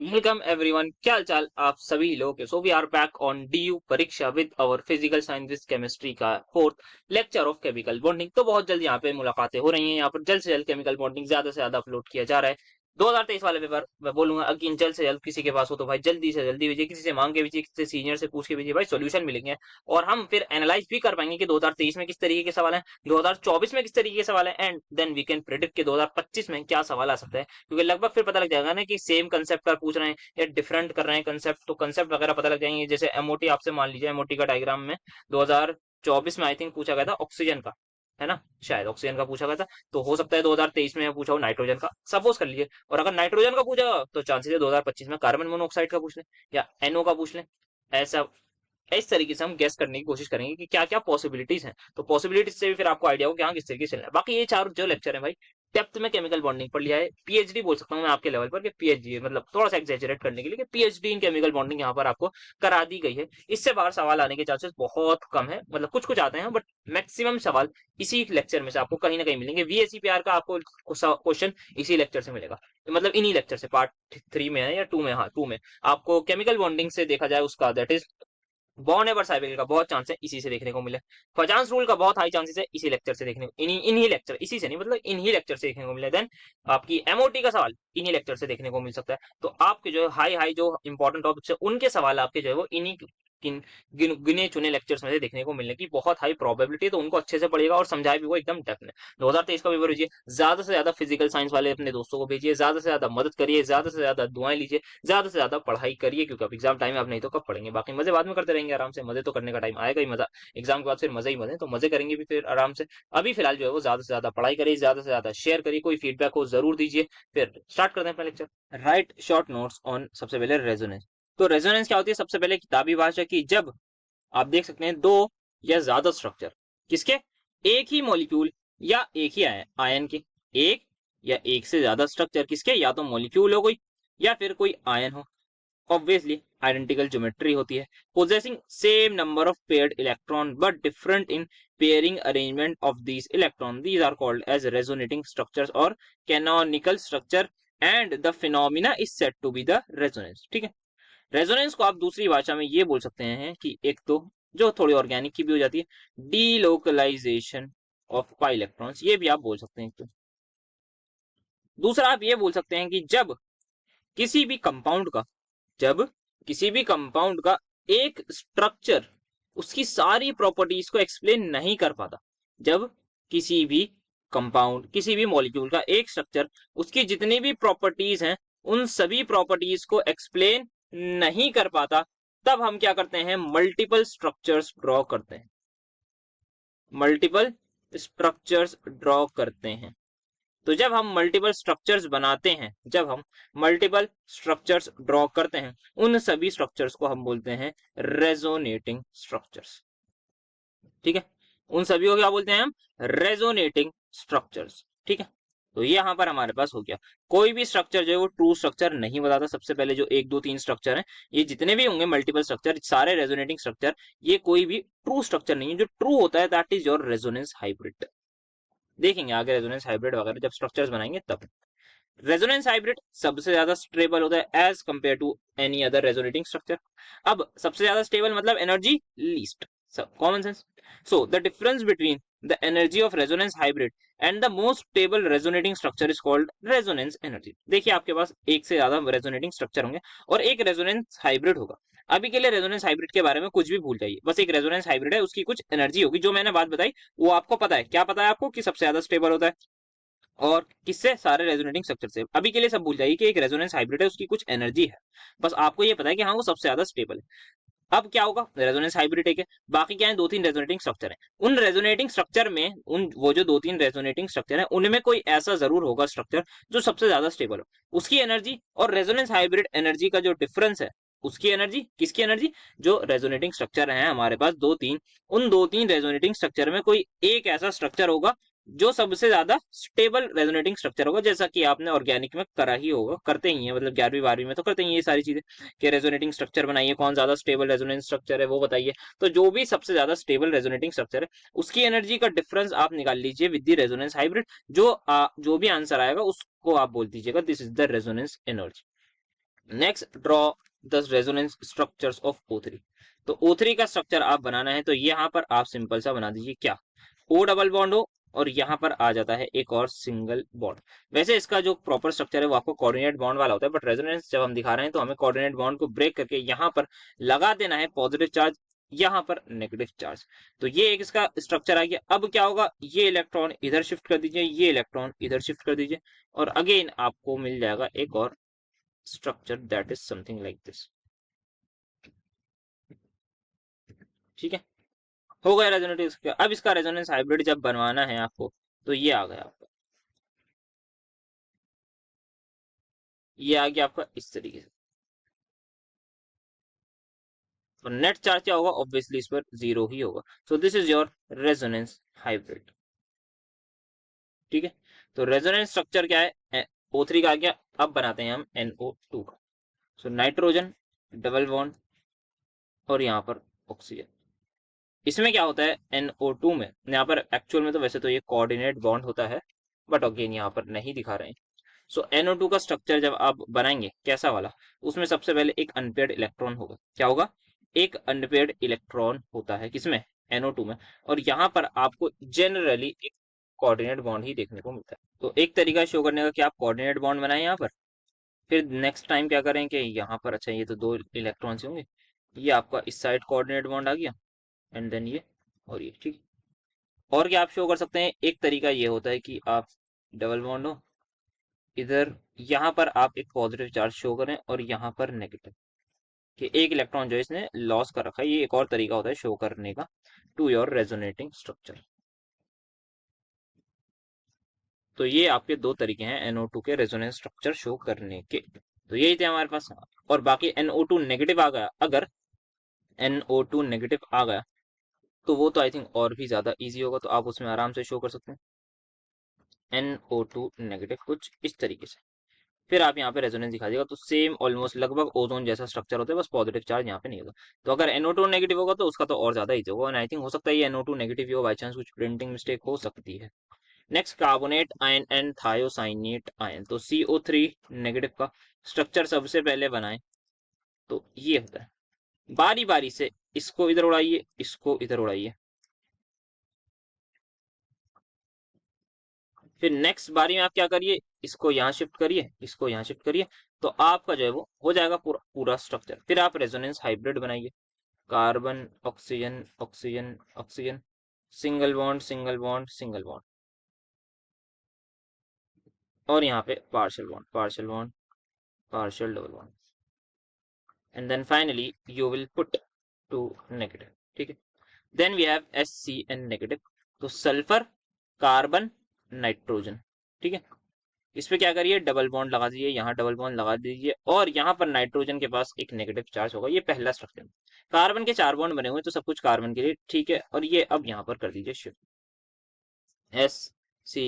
Welcome everyone, क्या हाल चाल आप सभी लोग के। So we are back on DU Pariksha with our physical science chemistry का fourth lecture of chemical bonding. तो बहुत जल्द यहाँ पे मुलाकातें हो रही हैं। यहाँ पर जल्द से जल्द केमिकल बॉन्डिंग ज्यादा से ज्यादा अपलोड किया जा रहा है। 2023 वाले पेपर मैं बोलूंगा अगेन जल्द से जल्द किसी के पास हो तो भाई जल्दी से जल्दी भेजिए, किसी से मांग के भेजिए, किसी से सीनियर से पूछ के भेजिए, भाई सोल्यूशन मिलेंगे और हम फिर एनालाइज भी कर पाएंगे कि 2023 में किस तरीके के सवाल हैं, 2024 में किस तरीके के सवाल हैं, and then we can predict कि 2025 में क्या सवाल आ सकता है। क्योंकि लगभग फिर पता लग जाएगा ना कि सेम कंसेप्ट का पूछ रहे हैं या डिफरेंट कर रहे हैं कंसेप्ट, तो कंसेप्ट वगैरह पता लग जाएंगे। जैसे एमओटी आपसे मान लीजिए, एमओटी का डायग्राम में 2024 में आई थिंक पूछा गया था ऑक्सीजन का, है ना, शायद ऑक्सीजन का पूछा गया था। तो हो सकता है 2023 में पूछा हो नाइट्रोजन का, सपोज कर लीजिए। और अगर नाइट्रोजन का पूछा तो चांसेस है 2025 में कार्बन मोनोऑक्साइड का पूछ ले या एनओ का पूछ ले। ऐसा इस तरीके से हम गेस करने की कोशिश करेंगे कि क्या क्या पॉसिबिलिटीज हैं। तो पॉसिबिलिटीज से भी फिर आपको आइडिया हो कि हाँ किस तरीके से चलना है। बाकी ये चार जो लेक्चर है भाई, डेप्थ में केमिकल बॉन्डिंग पढ़ लिया है। पीएचडी बोल सकता हूँ मैं आपके लेवल पर कि पीएचडी मतलब थोड़ा सा एक्सेजरेट करने के लिए कि पीएचडी इन केमिकल बॉन्डिंग यहाँ पर आपको करा दी गई है। इससे बाहर सवाल आने के चांसेस बहुत कम है, मतलब कुछ कुछ आते हैं बट मैक्सिमम सवाल इसी लेक्चर में से आपको कहीं ना कहीं मिलेंगे। वीएसीपीआर का आपको क्वेश्चन इसी लेक्चर से मिलेगा, मतलब इन्हीं लेक्चर से, पार्ट 3 में है या 2 में, हाँ 2 में आपको केमिकल बॉन्डिंग से देखा जाए उसका, that is born ever cycle का बहुत चांस है इसी से देखने को मिले। फजांस रूल का बहुत हाई चांसेस है इसी लेक्चर से देखने को, इन्हीं लेक्चर, इसी से नहीं मतलब इन्हीं लेक्चर से देखने को मिले। देन आपकी एमओटी का सवाल इन्हीं लेक्चर से देखने को मिल सकता है। तो आपके जो हाई हाई जो इंपॉर्टेंट टॉपिक्स है उनके सवाल आपके जो है वो इन्हीं गिने चुने लेक्चर्स में से देखने को मिलने की बहुत हाई प्रोबेबिलिटी है। तो उनको अच्छे से पढ़ेगा और समझाए भी वो एकदम डेफिनेट। 2023 का पेपर भेजिए, ज्यादा से ज्यादा फिजिकल साइंस वाले अपने दोस्तों को भेजिए, ज्यादा से ज्यादा मदद करिए, ज्यादा से ज्यादा दुआएं लीजिए, ज्यादा से ज्यादा पढ़ाई करिए, क्योंकि अब एग्जाम टाइम है, अब नहीं तो कब पढ़ेंगे। बाकी मजे बाद में करते रहेंगे आराम से, मजे तो करने का टाइम आएगा ही, मजा एग्जाम के बाद फिर मजे ही मजे, तो मजे करेंगे भी फिर आराम से। अभी फिलहाल जो है वो ज्यादा से ज्यादा पढ़ाई करिए, ज्यादा से ज्यादा शेयर करिए, कोई फीडबैक हो जरूर दीजिए। फिर स्टार्ट करते हैं अपना lecture. Right short notes on, सबसे पहले रेजोनेंस। तो रेजोनेंस क्या होती है? सबसे पहले किताबी भाषा की, जब आप देख सकते हैं दो या ज्यादा स्ट्रक्चर किसके, एक ही मॉलिक्यूल या एक ही आयन के, एक या एक से ज्यादा स्ट्रक्चर किसके, या तो मॉलिक्यूल हो कोई या फिर कोई आयन हो, ऑब्वियसली आइडेंटिकल ज्योमेट्री होती है, possessing same number of paired electron but different in pairing arrangement of these electron, these are called as resonating structures or canonical structure and the phenomena is said to be the resonance। ठीक है, resonance को आप दूसरी भाषा में ये बोल सकते हैं कि एक तो जो थोड़ी ऑर्गेनिक की भी हो जाती है, डीलोकलाइजेशन ऑफ पाई इलेक्ट्रॉन्स, ये भी आप बोल सकते हैं। तो दूसरा आप ये बोल सकते हैं कि किसी भी कंपाउंड का जब किसी भी कंपाउंड का एक स्ट्रक्चर उसकी सारी प्रॉपर्टीज को एक्सप्लेन नहीं कर पाता, जब किसी भी कंपाउंड किसी भी मॉलिक्यूल का एक स्ट्रक्चर उसकी जितनी भी प्रॉपर्टीज हैं उन सभी प्रॉपर्टीज को एक्सप्लेन नहीं कर पाता, तब हम क्या करते हैं, मल्टीपल स्ट्रक्चर्स ड्रॉ करते हैं। मल्टीपल स्ट्रक्चर्स ड्रॉ करते हैं। तो जब हम मल्टीपल स्ट्रक्चर्स बनाते हैं, जब हम मल्टीपल स्ट्रक्चर्स ड्रॉ करते हैं, उन सभी स्ट्रक्चर्स को हम बोलते हैं रेजोनेटिंग स्ट्रक्चर्स। ठीक है, उन सभी को क्या बोलते हैं हम, रेजोनेटिंग स्ट्रक्चर्स। ठीक है, तो ये यहां पर हमारे पास हो गया। कोई भी स्ट्रक्चर जो है वो ट्रू स्ट्रक्चर नहीं बताता। सबसे पहले जो 1 2 3 स्ट्रक्चर है, ये जितने भी होंगे मल्टीपल स्ट्रक्चर, सारे रेजोनेटिंग स्ट्रक्चर, ये कोई भी ट्रू स्ट्रक्चर नहीं है। जो ट्रू होता है that is your resonance hybrid. देखेंगे आगे रेजोनेंस हाइब्रिड वगैरह जब स्ट्रक्चर्स बनाएंगे तब। रेजोनेंस हाइब्रिड सबसे ज्यादा स्टेबल होता है as compare to any other resonating structure. अब सबसे ज्यादा स्टेबल मतलब energy least, common sense. So the difference between the energy of resonance hybrid and the most stable resonating structure is called resonance energy. देखिए आपके पास एक से ज्यादा resonating structure होंगे और एक रेजोनेंस हाइब्रिड होगा। अभी के लिए रेजोनेंस हाइब्रिड के बारे में कुछ भी भूल जाइए, बस एक रेजोनेंस हाइब्रिड है, उसकी कुछ एनर्जी होगी, जो मैंने बात बताई वो आपको पता है। क्या पता है आपको कि सबसे ज्यादा स्टेबल होता है और किससे, सारे रेजोनेटिंग स्ट्रक्चर से। अभी के लिए सब भूल जाइए कि एक रेजोनेंस हाइब्रिड है, उसकी कुछ एनर्जी है, बस आपको ये पता है कि हाँ वो सबसे ज्यादा स्टेबल है। अब क्या होगा, रेजोनेंस हाइब्रिड है, बाकी क्या है, 2 3 रेजोनेटिंग स्ट्रक्चर है। उन रेजोनेटिंग स्ट्रक्चर में, उन वो जो 2 3 रेजोनेटिंग स्ट्रक्चर है उनमें कोई ऐसा जरूर होगा स्ट्रक्चर जो सबसे ज्यादा स्टेबल हो। उसकी एनर्जी और रेजोनेंस हाइब्रिड एनर्जी का जो डिफरेंस है, उसकी एनर्जी, किसकी एनर्जी, जो रेजोनेटिंग स्ट्रक्चर है हमारे पास 2 3, उन 2 3 रेजोनेटिंग स्ट्रक्चर में कोई एक ऐसा स्ट्रक्चर होगा जो सबसे ज्यादा स्टेबल रेजोनेटिंग स्ट्रक्चर होगा। जैसा कि आपने ऑर्गेनिक में करा ही होगा, करते ही है, मतलब 11वीं 12वीं में तो करते ही ये सारी चीजें कि रेजोनेटिंग स्ट्रक्चर बनाइए, कौन ज्यादा स्टेबल रेजोनेंस स्ट्रक्चर है वो बताइए। तो जो भी सबसे ज्यादा स्टेबल रेजोनेटिंग स्ट्रक्चर है उसकी एनर्जी का डिफरेंस आप निकाल लीजिए विद द रेजोनेंस हाइब्रिड। जो भी आंसर आएगा उसको आप बोल दीजिएगा this is the resonance energy. Next draw the resonance structures of O3। तो O3 का स्ट्रक्चर आप बनाना है तो यहाँ पर आप सिंपल सा बना दीजिए, क्या O डबल बॉन्ड हो और यहाँ पर आ जाता है एक और सिंगल बॉन्ड। वैसे इसका जो प्रॉपर स्ट्रक्चर है वो आपको कोऑर्डिनेट बॉन्ड वाला होता है, बट रेजोनेंस जब हम दिखा रहे हैं तो हमें कोऑर्डिनेट बॉन्ड को ब्रेक करके यहाँ पर लगा देना है पॉजिटिव चार्ज, यहाँ पर नेगेटिव चार्ज। तो ये एक इसका स्ट्रक्चर आ गया। अब क्या होगा, ये इलेक्ट्रॉन इधर शिफ्ट कर दीजिए, ये इलेक्ट्रॉन इधर शिफ्ट कर दीजिए, और अगेन आपको मिल जाएगा एक और structure that is something like this। ठीक है, हो गया रेजोनेटिव। अब इसका रेजोनेंस हाइब्रिड जब बनवाना है आपको तो ये आ गया आपका, ये आ गया आपका इस तरीके से। तो नेट चार्ज क्या होगा, ऑब्वियसली इस पर जीरो ही होगा। So this is your resonance hybrid. ठीक है, तो रेजोनेंस स्ट्रक्चर क्या है, O3 का आ गया। अब बनाते हैं हम NO2 का। सो नाइट्रोजन डबल बॉन्ड और यहाँ पर ऑक्सीजन। इसमें क्या होता है NO2 में, यहाँ पर एक्चुअल में तो वैसे तो ये कोऑर्डिनेट बॉन्ड होता है, बट अगेन यहाँ पर नहीं दिखा रहे हैं। सो NO2 का स्ट्रक्चर जब आप बनाएंगे कैसा वाला, उसमें सबसे पहले एक अनपेयर्ड इलेक्ट्रॉन होगा। क्या होगा, एक अनपेयर्ड इलेक्ट्रॉन होता है किसमें, NO2 में, और यहाँ पर आपको जनरली एक कोऑर्डिनेट बॉन्ड ही देखने को मिलता है। तो एक तरीका शो करने का कि आप कोऑर्डिनेट बॉन्ड बनाएं यहाँ पर, फिर नेक्स्ट टाइम क्या करें कि यहाँ पर, अच्छा ये तो दो इलेक्ट्रॉन्स होंगे, ये आपका इस साइड कोऑर्डिनेट बॉन्ड आ गया, एंड देन ये और ये। ठीक, और क्या आप शो कर सकते हैं, एक तरीका ये होता है कि आप डबल बॉन्ड हो इधर, यहाँ पर आप एक पॉजिटिव चार्ज शो करें और यहाँ पर नेगेटिव, कि एक इलेक्ट्रॉन जो इसने लॉस कर रखा है। ये एक और तरीका होता है शो करने का टू योर रेजोनेटिंग स्ट्रक्चर। तो ये आपके दो तरीके हैं NO2 के रेजोनेंस स्ट्रक्चर शो करने के। तो यही थे हमारे पास। और बाकी NO2 नेगेटिव आ गया, अगर NO2 नेगेटिव आ गया तो वो तो आई थिंक और भी ज्यादा इजी होगा, तो आप उसमें आराम से शो कर सकते हैं NO2 नेगेटिव कुछ इस तरीके से। फिर आप यहाँ पे रेजोनेंस दिखा देगा, तो सेम ऑलमोस्ट लगभग ओजोन जैसा स्ट्रक्चर होता है, बस पॉजिटिव चार्ज यहाँ पे नहीं होगा। तो अगर NO2 नेगेटिव होगा तो उसका तो और ज्यादा इजी होगा, आई थिंक हो सकता है ये NO2 नेगेटिव ही हो, बाई चांस कुछ प्रिंटिंग मिस्टेक हो सकती है। Next carbonate ion and thiocyanate ion. तो CO3 नेगेटिव का स्ट्रक्चर सबसे पहले बनाए तो ये होता है, बारी बारी से इसको इधर उड़ाइए, इसको इधर उड़ाइए, फिर नेक्स्ट बारी में आप क्या करिए, इसको यहाँ शिफ्ट करिए, इसको यहाँ शिफ्ट करिए, तो आपका जो है वो हो जाएगा पूरा पूरा स्ट्रक्चर। फिर आप रेजोनेंस हाइब्रिड बनाइए, carbon oxygen oxygen oxygen, single bond single bond single bond, और यहाँ पे partial bond partial bond partial double bond, and then finally you will put two negative. ठीक है, then we have SCN negative, तो sulphur carbon nitrogen. ठीक है, इस पे क्या करिए, डबल बॉन्ड लगा दीजिए, यहाँ डबल बॉन्ड लगा दीजिए, और यहाँ पर नाइट्रोजन के पास एक नेगेटिव चार्ज होगा। ये पहला स्ट्रक्चर, कार्बन के 4 बॉन्ड बने हुए तो सब कुछ कार्बन के लिए ठीक है, और ये अब यहाँ पर कर दीजिए शिफ्ट, SC,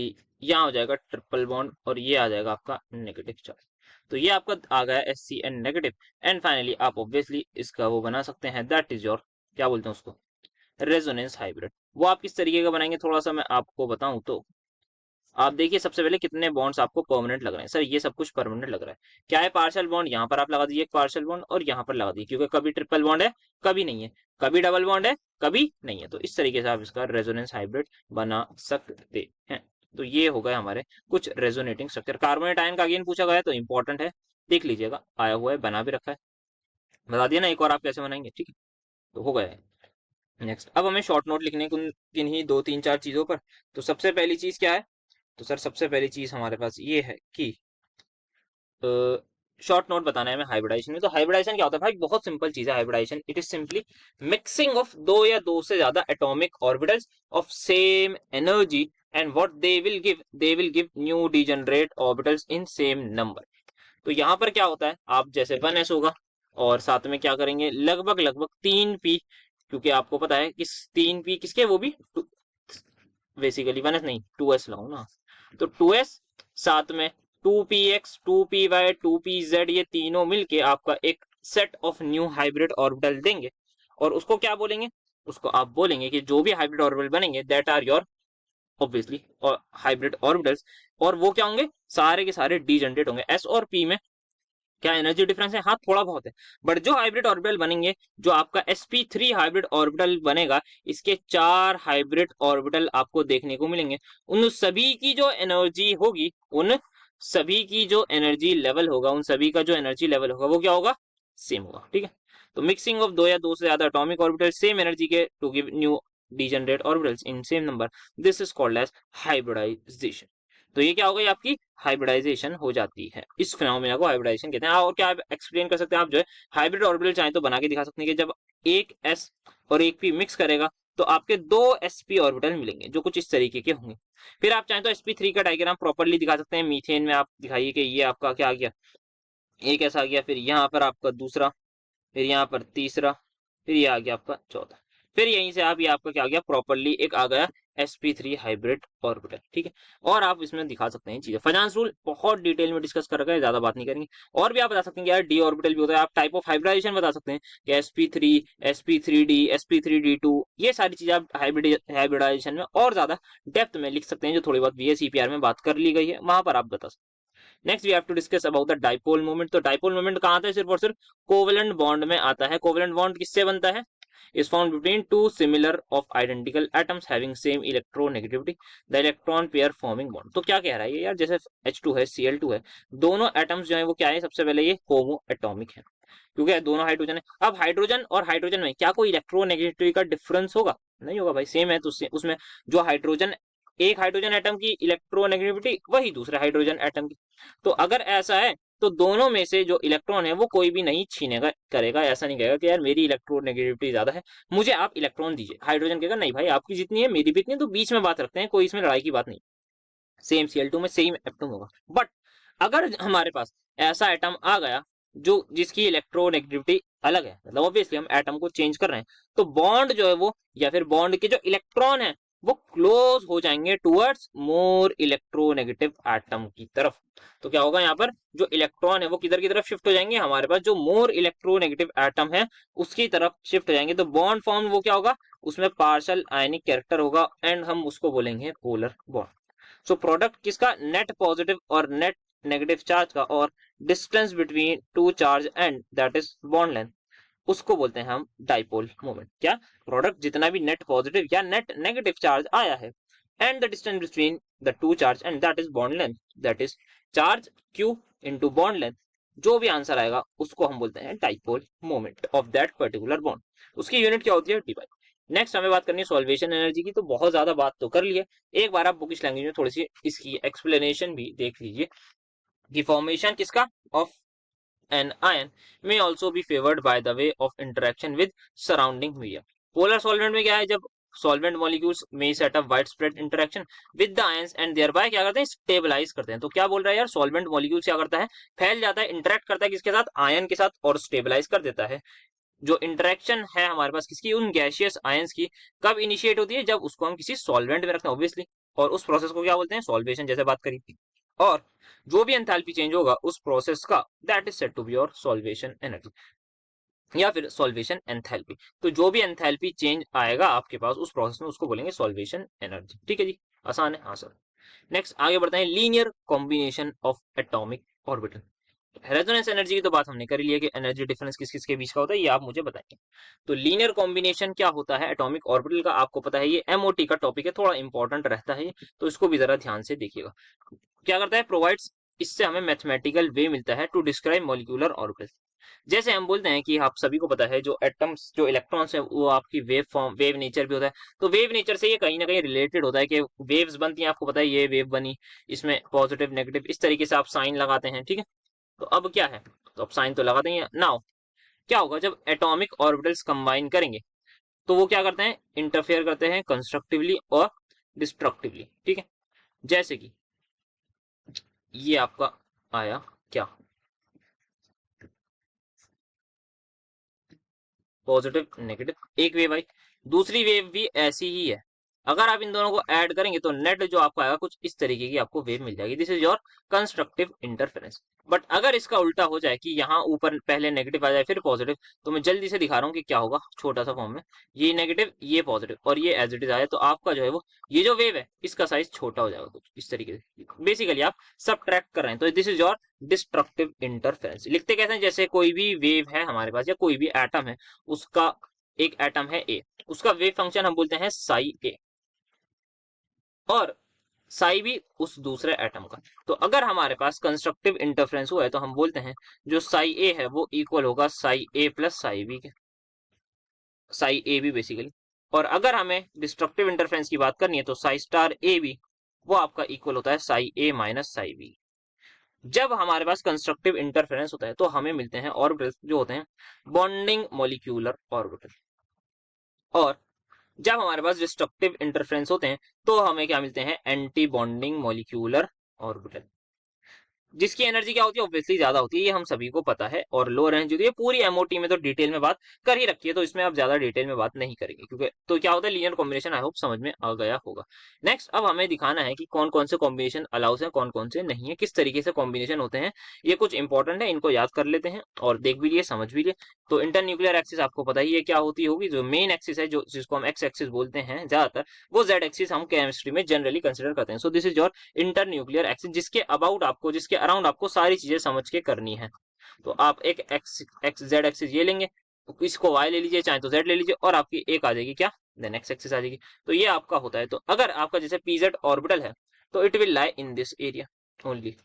यहाँ हो जाएगा ट्रिपल बॉन्ड, और ये आ जाएगा आपका नेगेटिव चार्ज। तो ये आपका आ गया SCN नेगेटिव, एंड फाइनली आप ऑब्वियसली इसका वो बना सकते हैं, दैट इज योर, क्या बोलते हैं उसको, रेजोनेंस हाइब्रिड। वो आप किस तरीके का बनाएंगे थोड़ा सा मैं आपको बताऊं तो, आप देखिए सबसे पहले कितने बॉन्ड्स आपको परमानेंट लग रहे हैं। सर ये सब कुछ परमानेंट लग रहा है, क्या है, पार्शियल बॉन्ड यहाँ पर आप लगा दीजिए एक पार्शियल बॉन्ड, और यहाँ पर लगा दीजिए, क्योंकि कभी ट्रिपल बॉन्ड है कभी नहीं है, कभी डबल बॉन्ड है कभी नहीं है। तो इस तरीके से आप इसका रेजोनेंस हाइब्रिड बना सकते हैं। तो ये हो गए हमारे कुछ रेजोनेटिंग स्ट्रक्चर। कार्बोनेट आयन का अगेन पूछा गया है तो इंपॉर्टेंट है, देख लीजिएगा, आया हुआ है, बना भी रखा है, बता दिया ना एक और आप कैसे बनाएंगे। ठीक है, तो हो गया है। नेक्स्ट, अब हमें शॉर्ट नोट लिखने को किन्हीं 2 3 4 चीजों पर। तो सबसे पहली चीज क्या है, तो सर सबसे पहली चीज हमारे पास ये है कि शॉर्ट नोट बताना है हमें हाइब्रिडाइजेशन में। तो हाइब्रिडाइजेशन क्या होता है भाई, बहुत सिंपल चीज है hybridisation. It is simply mixing of दो या दो से ज्यादा atomic orbitals of same energy, and what they will give new degenerate orbitals in same number. तो यहाँ पर क्या होता है, आप जैसे 1s होगा और साथ में क्या करेंगे, लगभग लगभग 3p, क्योंकि आपको पता है कि 3p किसके, वो भी बेसिकली 1s नहीं 2s लगाऊ ना, तो 2s साथ में 2px 2py 2pz, ये तीनों मिलके आपका एक set of new hybrid orbital देंगे। और उसको क्या बोलेंगे, उसको आप बोलेंगे कि जो भी हाइब्रिड ऑर्बिटल बनेंगे दैट आर योर ऑब्वियसली और हाइब्रिड ऑर्बिटल्स, और वो क्या होंगे, सारे के सारे डी जनरेट होंगे। एस और पी में क्या एनर्जी डिफरेंस है? हाँ थोड़ा बहुत है, बट जो हाइब्रिड ऑर्बिटल बनेंगे, जो आपका sp3 हाइब्रिड ऑर्बिटल बनेगा, इसके 4 हाइब्रिड ऑर्बिटल आपको देखने को मिलेंगे। उन सभी की जो एनर्जी होगी, उन सभी की जो एनर्जी लेवल होगा, उन सभी का जो एनर्जी लेवल होगा वो क्या होगा? सेम होगा। ठीक है, तो मिक्सिंग ऑफ दो या दो से ज्यादा एटॉमिक ऑर्बिटल सेम एनर्जी के to give new degenerate orbitals in same number, this is called as hybridisation. तो ये क्या हो गई? आपकी हाइब्रिडाइजेशन हो जाती है। इस फिनोमेना को हाइब्रिडाइजेशन कहते हैं। और क्या आप एक्सप्लेन कर सकते हैं? आप जो है हाइब्रिड ऑर्बिटल चाहे तो बना के दिखा सकते हैं कि जब एक s और एक p मिक्स करेगा तो आपके दो sp ऑर्बिटल मिलेंगे, जो कुछ इस तरीके के होंगे। फिर आप चाहें तो sp3 का डायग्राम प्रॉपरली दिखा सकते हैं। मीथेन में आप दिखाइए कि ये आपका क्या आ गया, एक ऐसा आ गया, फिर यहाँ पर आपका दूसरा, फिर यहाँ पर तीसरा, फिर ये आ गया आपका चौथा, फिर यहीं से आप ये आपका क्या आ गया? प्रॉपरली एक आ गया sp3 हाइब्रिड ऑर्बिटल। ठीक है, और आप इसमें दिखा सकते हैं चीजें। फाइनेंस रूल बहुत डिटेल में डिस्कस कर रखा है, ज्यादा बात नहीं करेंगे। और भी आप बता सकते हैं कि यार डी ऑर्बिटल भी होता है। आप टाइप ऑफ हाइब्रिडाइजेशन बता सकते हैं कि sp3, sp3d, sp3d2, ये सारी चीजें आप हाइब्रिडाइजेशन में और ज्यादा डेप्थ में लिख सकते हैं, जो थोड़ी बहुत VSEPR में बात कर ली गई है, वहां पर आप बता सकते हैं। Next we have to discuss about the dipole moment. तो डाइपोल मोमेंट कहाँ आता है? सिर्फ और सिर्फ कोवेलेंट बॉन्ड में आता है। कोवेलेंट बॉन्ड किससे बनता है? is found between two similar of identical atoms having same electronegativity, the electron pair forming bond। तो क्या कह रहा है ये यार? जैसे H2 है, Cl2 है, दोनों एटम्स जो है वो क्या है? सबसे पहले ये होमो एटॉमिक है, क्योंकि दोनों हाइड्रोजन है। अब हाइड्रोजन और हाइड्रोजन में क्या कोई इलेक्ट्रोनेगेटिविटी का डिफरेंस होगा? नहीं होगा भाई, सेम है। तो उसमें जो हाइड्रोजन, एक हाइड्रोजन एटम की इलेक्ट्रोनेगेटिविटी वही दूसरे हाइड्रोजन एटम की। तो अगर ऐसा है तो दोनों में से जो इलेक्ट्रॉन है वो कोई भी नहीं छीनेगा, करेगा। ऐसा नहीं कहेगा कि यार मेरी इलेक्ट्रोनेगेटिविटी ज्यादा है, मुझे आप इलेक्ट्रॉन दीजिए। हाइड्रोजन कहेगा नहीं भाई, आपकी जितनी है मेरी भी इतनी है, तो बीच में बात रखते हैं, कोई इसमें लड़ाई की बात नहीं। सेम Cl2 में सेम एटम होगा। बट अगर हमारे पास ऐसा एटम आ गया जो जिसकी इलेक्ट्रोनेगेटिविटी अलग है, मतलब ऑब्वियसली हम एटम को चेंज कर रहे हैं, तो बॉन्ड जो है वो, या फिर बॉन्ड के जो इलेक्ट्रॉन है वो क्लोज हो जाएंगे टुवर्ड्स मोर इलेक्ट्रोनेगेटिव एटम की तरफ। तो क्या होगा यहाँ पर? जो इलेक्ट्रॉन है वो किधर की तरफ शिफ्ट हो जाएंगे? हमारे पास जो मोर इलेक्ट्रोनेगेटिव एटम है उसकी तरफ शिफ्ट हो जाएंगे। तो बॉन्ड फॉर्म वो क्या होगा? उसमें पार्शियल आयनिक कैरेक्टर होगा, एंड हम उसको बोलेंगे पोलर बॉन्ड। सो प्रोडक्ट किसका? नेट पॉजिटिव और नेट नेगेटिव चार्ज का, और distance between two charge and that is bond length, उसको बोलते हैं हम डाइपोल मोमेंट। क्या? प्रोडक्ट जितना भी नेट पॉजिटिव या नेट नेगेटिव चार्ज आया है, and the distance between the two charge and that is bond length, that is charge q into bond length, जो भी आंसर आएगा उसको हम बोलते हैं dipole moment of that particular bond. उसकी यूनिट क्या होती है? डी। नेक्स्ट हमें बात करनी है सॉल्वेशन एनर्जी की। तो बहुत ज्यादा बात तो कर ली है, एक बार आप बुकिश लैंग्वेज में थोड़ी सी इसकी एक्सप्लेनेशन भी देख लीजिए कि फॉर्मेशन किसका? Of an ion may also be favored by the way of interaction with surrounding medium। polar solvent में क्या है? जब solvent molecules may set up widespread interaction with the ions and thereby क्या करते हैं? स्टेबलाइज करते हैं। तो क्या बोल रहा है यार? solvent molecules क्या करता है? फैल जाता है, इंटरेक्ट करता है किसके साथ? आयन के साथ, और स्टेबलाइज कर देता है। जो इंटरेक्शन है हमारे पास किसकी? उन गैसियस आयंस की। कब इनिशिएट होती है? जब उसको हम किसी सॉल्वेंट में रखते हैं ऑब्वियसली, और उस प्रोसेस को क्या बोलते हैं? सॉल्वेशन, जैसे बात करी थी। और जो भी एंथैल्पी चेंज होगा उस प्रोसेस का, that is said to be your solvation energy या फिर सॉल्वेशन एंथैल्पी। तो जो भी एंथैल्पी चेंज आएगा आपके पास उस प्रोसेस में, उसको बोलेंगे सॉल्वेशन एनर्जी। ठीक है जी, आसान है? हाँ सर। नेक्स्ट आगे बढ़ते हैं, linear combination of atomic orbital. Resonance energy की तो बात हमने कर ली है कि एनर्जी डिफरेंस किस किस के बीच का होता है, ये आप मुझे बताएंगे। तो लीनियर कॉम्बिनेशन क्या होता है एटॉमिक ऑर्बिटल का? आपको पता है ये MOT का टॉपिक है, थोड़ा इंपॉर्टेंट रहता है, तो इसको भी जरा ध्यान से देखिएगा। क्या करता है? प्रोवाइड्स, इससे हमें मैथमेटिकल वे मिलता है टू डिस्क्राइब मॉलिक्यूलर ऑर्बिटल। जैसे हम बोलते हैं कि आप सभी को पता है जो एटम्स, जो इलेक्ट्रॉन्स है वो आपकी वेव फॉर्म, वेव नेचर भी होता है। तो वेव नेचर से ये कहीं ना कहीं रिलेटेड होता है कि वेव्स बनती हैं। आपको पता है ये वेव बनी, इसमें पॉजिटिव नेगेटिव इस तरीके से आप साइन लगाते हैं। ठीक है, तो अब क्या है? तो अब साइन तो लगा देंगे। नाउ क्या होगा जब एटॉमिक ऑर्बिटल्स कंबाइन करेंगे? तो वो क्या करते हैं? इंटरफेयर करते हैं कंस्ट्रक्टिवली और डिस्ट्रक्टिवली। ठीक है, जैसे कि ये आपका आया क्या? पॉजिटिव नेगेटिव, एक वेव आई, दूसरी वेव भी ऐसी ही है। अगर आप इन दोनों को ऐड करेंगे तो नेट जो आपको आएगा कुछ इस तरीके की आपको वेव मिल जाएगी। This is your constructive interference. But अगर इसका उल्टा हो जाए कि यहाँ ऊपर पहले नेगेटिव आ जाए फिर पॉजिटिव, तो मैं जल्दी से दिखा रहा हूँ कि क्या होगा छोटा सा फॉर्म में। ये नेगेटिव ये पॉजिटिव और ये एज इट इज आया तो आपका जो है वो ये जो वेव है इसका साइज छोटा हो जाएगा कुछ इस तरीके से। बेसिकली आप सबट्रैक्ट कर रहे हैं, तो this is your destructive interference. लिखते कैसे हैं, जैसे कोई भी वेव है हमारे पास या कोई भी एटम है, उसका एक एटम है ए, उसका वेव फंक्शन हम बोलते हैं साई ए, और साई भी उस दूसरे एटम का। तो अगर हमारे पास कंस्ट्रक्टिव इंटरफेरेंस हुआ है तो हम बोलते हैं जो साई ए है वो इक्वल होगा साई ए प्लस साई बी के, साई ए बी बेसिकली। और अगर हमें डिस्ट्रक्टिव इंटरफेरेंस की बात करनी है तो साई स्टार ए बी वो आपका इक्वल होता है साई ए माइनस साई बी। जब हमारे पास कंस्ट्रक्टिव इंटरफेरेंस होता है तो हमें मिलते हैं ऑर्बिटल्स जो होते हैं बॉन्डिंग मॉलिक्यूलर ऑर्बिटल, और जब हमारे पास डिस्ट्रक्टिव इंटरफेरेंस होते हैं तो हमें क्या मिलते हैं एंटी बॉन्डिंग मॉलिक्यूलर ऑर्बिटल, जिसकी एनर्जी क्या होती है ऑब्वियसली ज्यादा होती है, ये हम सभी को पता है। और लोअर एनर्जी होती है, पूरी एमओटी में तो डिटेल में बात कर ही रखी है, तो इसमें आप ज्यादा डिटेल में बात नहीं करेंगे क्योंकि तो क्या होता है लीनियर कॉम्बिनेशन आई होप समझ में आ गया होगा। नेक्स्ट अब हमें दिखाना है कि कौन कौन से कॉम्बिनेशन अलाउस है कौन कौन से नहीं है, किस तरीके से कॉम्बिनेशन होते हैं। ये कुछ इंपॉर्टेंट है, इनको याद कर लेते हैं और देख भी लिए समझ भी लिए। तो इंटर न्यूक्लियर एक्सिस आपको पता ही है क्या होती होगी, जो मेन एक्सिस है जो जिसको हम एक्स एक्सिस बोलते हैं ज्यादातर, वो जेड एक्सिस हम केमिस्ट्री में जनरली कंसिडर करते हैं। So this is your inter nuclear axis, जिसके अबाउट आपको जिसके अराउंड आपको सारी चीजें समझ के करनी है। तो आप एक एक्स एक्स जेड एक्सिस ये लेंगे, इसको वाई ले लीजिए चाहे तो जेड ले लीजिए, और आपकी एक आ जाएगी क्या देन एक्स एक्सिस आ जाएगी। तो ये आपका होता है। तो अगर आपका जैसे पीजेड ऑर्बिटल है तो it will lie in this area only,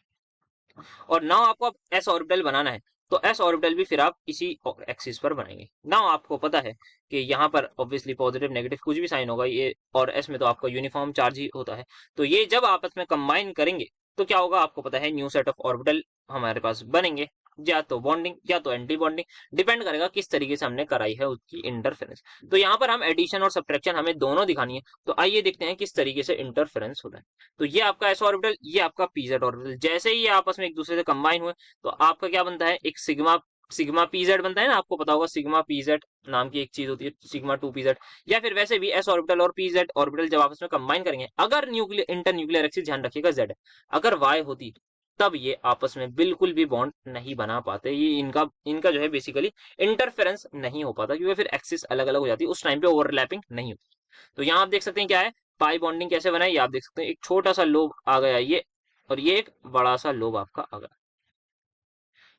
और नाउ आपको अब एस ऑर्बिटल बनाना है तो एस ऑर्बिटल भी फिर आप इसी एक्सिस पर बनाएंगे। नाउ आपको पता है कि यहाँ पर ऑब्वियसली पॉजिटिव नेगेटिव कुछ भी साइन होगा ये, और एस में तो आपका यूनिफॉर्म चार्ज ही होता है। तो ये जब आपस में कंबाइन करेंगे तो क्या होगा आपको पता है न्यू सेट ऑफ ऑर्बिटल हमारे पास बनेंगे, या तो बॉन्डिंग या तो एंटी बॉन्डिंग, डिपेंड करेगा किस तरीके से हमने कराई है उसकी इंटरफेरेंस। तो यहाँ पर हम एडिशन और सब्ट्रैक्शन हमें दोनों दिखानी है, तो आइए देखते हैं किस तरीके से इंटरफेरेंस होता है। तो ये आपका एस ऑर्बिटल ये आपका पीजेड ऑर्बिटल, जैसे ही ये आपस में एक दूसरे से कंबाइन हुए तो आपका क्या बनता है एक सिग्मा सिग्मा पीजेड बनता है ना, आपको पता होगा सिग्मा पीजेड नाम की एक चीज होती है सिग्मा टू पीजेड, या फिर वैसे भी एस ऑर्बिटल और पीजेड ऑर्बिटल जब आपस में कंबाइन करेंगे, अगर न्यूक्लियर इंटर न्यूक्लियर एक्सिस ध्यान रखिएगा जेड है, अगर वाई होती तब ये आपस में बिल्कुल भी बॉन्ड नहीं बना पाते, ये इनका इनका जो है बेसिकली इंटरफेरेंस नहीं हो पाता क्योंकि फिर एक्सिस अलग अलग हो जाती है, उस टाइम पे ओवरलैपिंग नहीं होती। तो यहाँ आप देख सकते हैं क्या है पाई बॉन्डिंग कैसे बनाई, आप देख सकते हैं एक छोटा सा लोब आ गया ये, और ये एक बड़ा सा लोब आपका आ गया,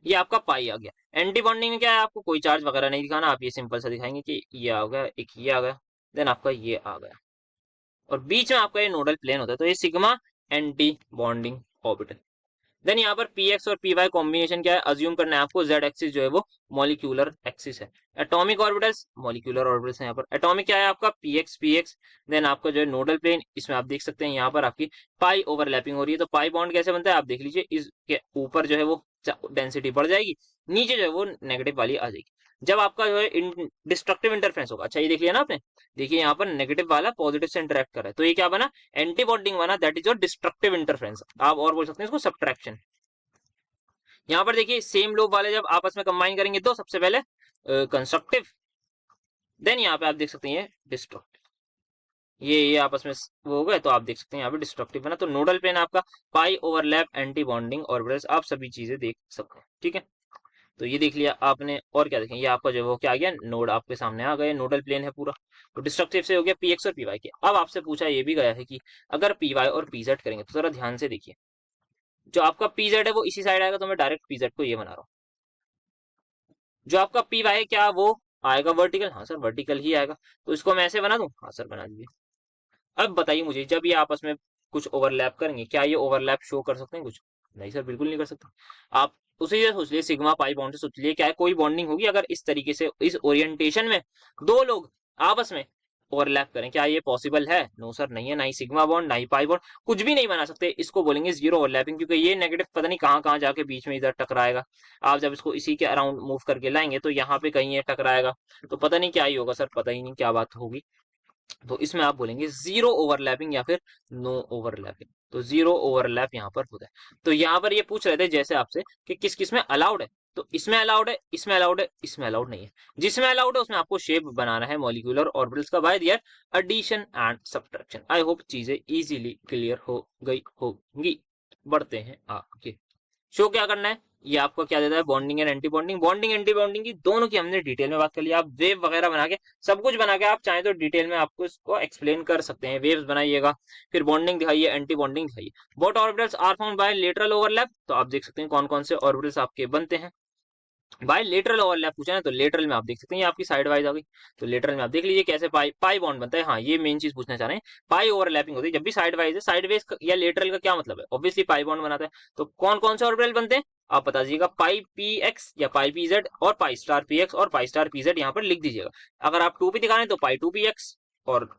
ये आपका पाई आ गया। एंटी बॉन्डिंग में क्या है आपको कोई चार्ज वगैरह नहीं दिखाना, आप ये सिंपल सा दिखाएंगे कि ये आ गया एक ये आ गया देन आपका ये आ गया, और बीच में आपका ये नोडल प्लेन होता है, तो ये sigma anti bonding orbital. Then यहाँ पर px और py कॉम्बिनेशन क्या है, अज्यूम करना है आपको z एक्सिस जो है वो मॉलिक्यूलर एक्सिस है, एटॉमिक ऑर्बिटल्स मॉलिक्यूलर ऑर्बिटल्स है। यहाँ पर एटॉमिक क्या है आपका px देन आपका जो है नोडल प्लेन, इसमें आप देख सकते हैं यहाँ पर आपकी पाई ओवरलैपिंग हो रही है। तो पाई बॉन्ड कैसे बनता है आप देख लीजिए, इसके ऊपर जो है वो डेंसिटी बढ़ जाएगी, नीचे जो है वो नेगेटिव वाली आ जाएगी जब आपका जो है डिस्ट्रक्टिव इंटरफेरेंस होगा। अच्छा ये देख लिया ना आपने, देखिए यहाँ पर नेगेटिव वाला पॉजिटिव से इंटरेक्ट कर रहा है, तो ये क्या बना एंटी बॉन्डिंग बना, that is your destructive interference, आप और बोल सकते हैं इसको सब्ट्रैक्शन। यहाँ पर देखिए सेम लोब वाले जब आपस में कंबाइन करेंगे तो सबसे पहले कंस्ट्रक्टिव, देन यहाँ पे आप देख सकते हैं डिस्ट्रक्टिव, ये आपस में वो हो गए, तो आप देख सकते हैं यहाँ पे डिस्ट्रक्टिव बना। तो नोडल प्लेन आपका पाई ओवरलैप एंटी बॉन्डिंग ऑर्बिटल्स, आप सभी चीजें देख सकते हैं ठीक है। तो ये देख लिया आपने, और क्या देखें ये आपका जो वो क्या आ गया नोड आपके सामने आ गए, नोडल प्लेन है पूरा। तो डिस्ट्रक्टिव से हो गया पीएक्स और पीवाई के। अब आपसे पूछा ये भी गया है कि अगर पीवाई और पीजेड करेंगे, तो जरा ध्यान से देखिए, जो आपका पीजेड है वो इसी साइड आएगा, तो मैं डायरेक्ट पीजेड को ये बना रहा हूँ। जो आपका पी वाई क्या वो आएगा वर्टिकल, हाँ सर वर्टिकल ही आएगा, तो इसको मैं ऐसे बना दूं, हाँ सर बना दीजिए। अब बताइए मुझे जब ये आपस में कुछ ओवरलैप करेंगे, क्या ये ओवरलैप शो कर सकते हैं कुछ, नहीं सर बिल्कुल नहीं कर सकते। आप उसी से सोच लिए सिग्मा पाई बॉन्ड से सोच लिए क्या है कोई बॉन्डिंग होगी अगर इस तरीके से इस ओरिएंटेशन में दो लोग आपस में ओवरलैप करें, क्या ये पॉसिबल है, नो सर नहीं है, ना ही सिग्मा बॉन्ड ना ही पाई बॉन्ड कुछ भी नहीं बना सकते, इसको बोलेंगे जीरो ओवरलैपिंग, क्योंकि ये नेगेटिव पता नहीं कहाँ कहाँ जाके बीच में इधर टकराएगा। आप जब इसको इसी के अराउंड मूव करके लाएंगे तो यहाँ पे कहीं ये टकराएगा, तो पता नहीं क्या ही होगा सर, पता ही नहीं क्या बात होगी। तो इसमें आप बोलेंगे जीरो ओवरलैपिंग या फिर नो ओवरलैपिंग, तो जीरो ओवरलैप यहाँ पर होता है। तो यहाँ पर ये पूछ रहे थे जैसे आपसे कि किस किस में अलाउड है, तो इसमें अलाउड है, इसमें अलाउड है, इसमें अलाउड नहीं है। जिसमें अलाउड है उसमें आपको शेप बनाना है मॉलिक्यूलर ऑर्बिटल्स का by their addition and subtraction. I hope चीजें इजीली क्लियर हो गई होंगी। बढ़ते हैं आगे। शो क्या करना है, ये आपको क्या देता है, bonding and anti bonding. Bonding anti bonding की दोनों की हमने डिटेल में बात कर लिया। आप वेव वगैरह बना के, सब कुछ बना के आप चाहें तो डिटेल में आपको इसको एक्सप्लेन कर सकते हैं। वेव्स बनाइएगा, फिर बॉन्डिंग दिखाइए, एंटी बॉन्डिंग दिखाइए। Both orbitals are found by lateral overlap, तो आप देख सकते हैं कौन कौन से ऑर्बिटल्स आपके बनते हैं। बाय लेटरल ओवरलैप पूछा है तो लेटरल में आप देख सकते हैं ये आपकी साइड वाइज आ गई, तो लेटरल में आप देख लीजिए कैसे पाई पाई बॉन्ड बनता है। हाँ, ये मेन चीज पूछना चाह रहे हैं, पाई ओवरलैपिंग होती है जब भी साइड वाइज है। साइड वेज या लेटरल का क्या मतलब है, ऑब्वियसली पाई बॉन्ड बनाता है। तो कौन कौन से ऑर्बिटल बनते हैं आप बता दीजिएगा, पाई पी एक्स या पाई पी जेड और पाई स्टार पी एक्स और पाई स्टार पी जेड यहाँ पर लिख दीजिएगा। अगर आप 2p दिखा रहे हैं तो पाई 2p एक्स, और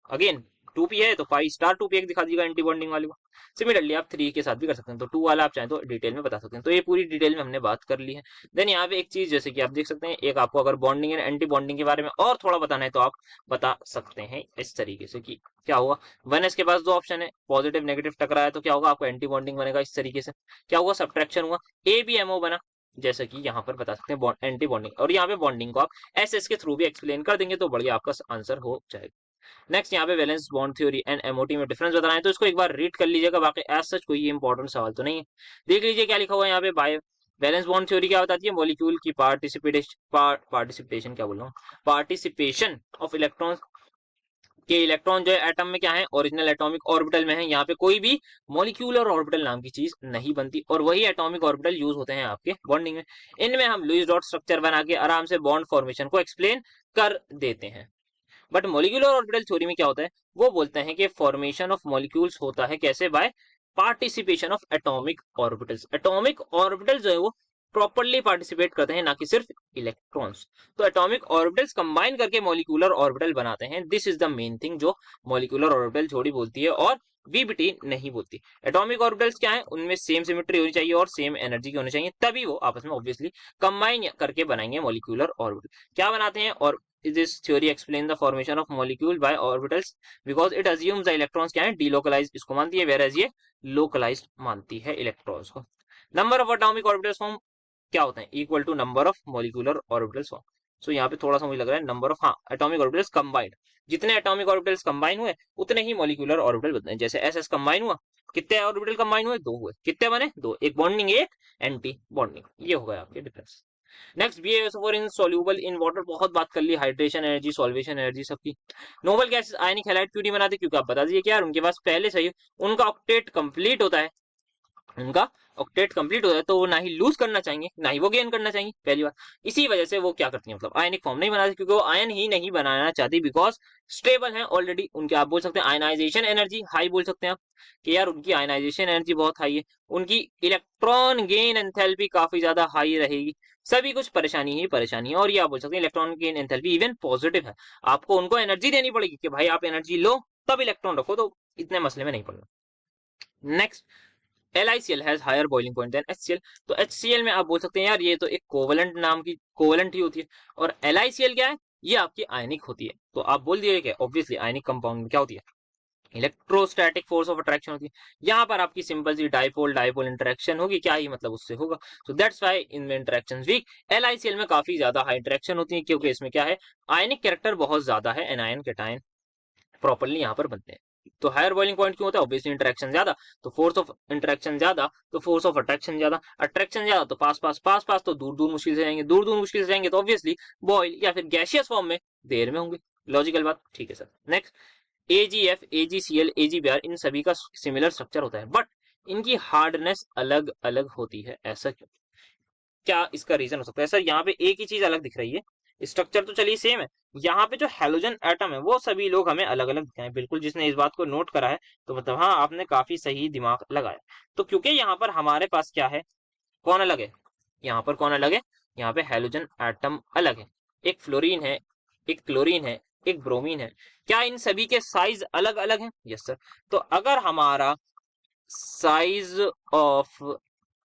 अगेन 2p है तो पाई स्टार 2p एक दिखा दीजिएगा एंटी बॉन्डिंग वाली को। सिमिलरली आप 3 के साथ भी कर सकते हैं, तो 2 वाला आप चाहें तो डिटेल में बता सकते हैं। तो ये पूरी डिटेल में हमने बात कर ली है। देन यहाँ पे एक चीज जैसे कि आप देख सकते हैं, एक आपको अगर बॉन्डिंग एंड एंटी बॉन्डिंग के बारे में और थोड़ा बताना है तो आप बता सकते हैं इस तरीके से कि क्या हुआ, 1s के पास 2 ऑप्शन है, पॉजिटिव नेगेटिव टकराया तो क्या होगा, आपको एंटी बॉन्डिंग बनेगा इस तरीके से। क्या हुआ, सब्ट्रैक्शन हुआ, ABMO बना, जैसे कि यहाँ पर बता सकते हैं एंटी बॉन्डिंग। और यहाँ पे बॉन्डिंग को आप SS के थ्रू भी एक्सप्लेन कर देंगे तो बढ़िया आपका आंसर हो जाएगा। नेक्स्ट यहाँ पे valence bond theory and MOT में डिफरेंस बताना है, तो इसको एक बार रीड कर लीजिएगा, बाकी एज सच कोई इंपॉर्टेंट सवाल तो नहीं है। देख लीजिए क्या लिखा हुआ है यहाँ पे, बाय वैलेंस बॉन्ड थ्योरी क्या बताती है, मॉलिक्यूल की पार्टिसिपेशन क्या बोल रहा हूँ, पार्टिसिपेशन ऑफ इलेक्ट्रॉन के इलेक्ट्रॉन जो है एटम में क्या है, ओरिजिनल एटॉमिक ऑर्बिटल में है। यहाँ पे कोई भी मॉलिक्यूलर ऑर्बिटल नाम की चीज नहीं बनती, और वही एटॉमिक ऑर्बिटल यूज होते हैं आपके बॉन्डिंग में। इनमें हम लुईस डॉट स्ट्रक्चर बना के आराम से बॉन्ड फॉर्मेशन को एक्सप्लेन कर देते हैं। बट मॉलिक्यूलर ऑर्बिटल थ्योरी में क्या होता है, वो बोलते हैं कि फॉर्मेशन ऑफ मॉलिक्यूल्स होता है कैसे, by participation of atomic orbitals. Atomic orbital जो है वो प्रॉपर्ली पार्टिसिपेट करते हैं, ना कि सिर्फ इलेक्ट्रॉन्स। तो एटॉमिक ऑर्बिटल्स कंबाइन करके मॉलिक्यूलर ऑर्बिटल बनाते हैं। This is the main thing जो मॉलिक्यूलर ऑर्बिटल थ्योरी बोलती है और बीबीटी नहीं बोलती। एटॉमिक ऑर्बिटल्स क्या है, उनमें सेम सिमेट्री होनी चाहिए और सेम एनर्जी की होनी चाहिए, तभी वो आपस में ऑब्वियसली कंबाइन करके बनाएंगे मॉलिक्यूलर ऑर्बिटल। क्या बनाते हैं, और this theory explain the formation of molecule by orbitals because it assumes the electrons क्या है, delocalized इसको मानती है, whereas ये localized मानती है इलेक्ट्रॉन्स को। Number of atomic orbitals form क्या होते हैं, equal to number of molecular orbitals form. So यहाँ पे थोड़ा सा मुझे लग रहा है नंबर ऑफ, हाँ, एटॉमिक ऑर्बिटल्स कंबाइंड, जितने एटॉमिक ऑर्बिटल्स कंबाइन हुए उतने ही मॉलिक्यूलर ऑर्बिटल बनते हैं। जैसे SS कंबाइन हुआ, कितने ऑर्बिटल कंबाइन हुए, 2 हुए, कितने बने, 2, एक बॉन्डिंग एक एंटी बॉन्डिंग, ये हो गया आपके difference. Next BaSO4 in soluble in water, बहुत बात कर ली, हाइड्रेशन एनर्जी, सॉल्वेशन एनर्जी सबकी। नोबल गैसेस आयनिक हैलाइड क्यों नहीं बनाते, क्योंकि आप बता दीजिए कि यार उनके पास पहले से ही उनका ऑक्टेट कंप्लीट होता है, उनका ऑक्टेट कंप्लीट होता है, तो वो ना ही लूज करना चाहेंगे ना ही वो गेन करना चाहेंगे, पहली बात। इसी वजह से वो क्या करती है, मतलब आयनिक फॉर्म नहीं बनाती, क्योंकि वो आयन ही नहीं बनाना चाहती, बिकॉज स्टेबल है ऑलरेडी उनके। आप बोल सकते हैं आयनाइजेशन एनर्जी हाई, बोल सकते हैं आप कि यार उनकी आयनाइजेशन एनर्जी बहुत हाई है, उनकी इलेक्ट्रॉन गेन एंथैल्पी काफी ज्यादा हाई रहेगी, सभी कुछ परेशानी ही परेशानी है। और ये आप बोल सकते हैं electron gain enthalpy even positive है, आपको उनको एनर्जी देनी पड़ेगी कि भाई आप एनर्जी लो तब इलेक्ट्रॉन रखो, तो इतने मसले में नहीं पड़ना। Next, LiCl has higher boiling point than HCl, तो HCl में आप बोल सकते हैं यार ये तो एक कोवलेंट नाम की कोवलेंट ही होती है, और LiCl क्या है, ये आपकी आयनिक होती है। तो आप बोल दिए कि ऑब्वियसली आयनिक कंपाउंड में क्या होती है, इलेक्ट्रोस्टैटिक फोर्स ऑफ अट्रैक्शन होती है। यहाँ पर आपकी सिंपल सी डाइपोल डाइपोल इंटरेक्शन होगी, क्या ही मतलब उससे होगा, सो दैट्स व्हाई इनमें इंटरेक्शंस वीक। LiCl में काफी ज्यादा हाई इंटरेक्शन होती है, क्योंकि इसमें क्या है, आयनिक कैरेक्टर बहुत ज्यादा है, एनायन कैटायन प्रॉपर्ली यहाँ पर बनते हैं। तो हायर बॉइलिंग पॉइंट क्यों होता है, ऑब्वियसली इंटरेक्शन ज्यादा, तो फोर्स ऑफ इंटरेक्शन ज्यादा, तो फोर्स ऑफ अट्रैक्शन ज्यादा, अट्रैक्शन ज्यादा तो पास पास पास पास, तो दूर दूर मुश्किल से जाएंगे, दूर दूर मुश्किल से जाएंगे तो ऑब्वियसली बॉयल या फिर गैसियस फॉर्म में देर में होंगे। लॉजिकल बात, ठीक है sir. Next, AgF, AgCl, AgBr, इन सभी का सिमिलर स्ट्रक्चर होता है, बट इनकी हार्डनेस अलग अलग होती है, ऐसा क्यों, क्या इसका रीजन हो सकता है। सर यहाँ पे एक ही चीज अलग दिख रही है, स्ट्रक्चर तो चलिए सेम है, यहाँ पे जो हेलोजन एटम है वो सभी लोग हमें अलग अलग दिखाए। बिल्कुल, जिसने इस बात को नोट करा है तो मतलब हाँ, आपने काफी सही दिमाग लगाया। तो क्योंकि यहाँ पर हमारे पास क्या है, कौन अलग है, यहाँ पर कौन अलग है, यहाँ पे हेलोजन एटम अलग है, एक फ्लोरीन है, एक क्लोरीन है, एक ब्रोमीन है। क्या इन सभी के साइज अलग अलग हैं, यस सर। तो अगर हमारा साइज ऑफ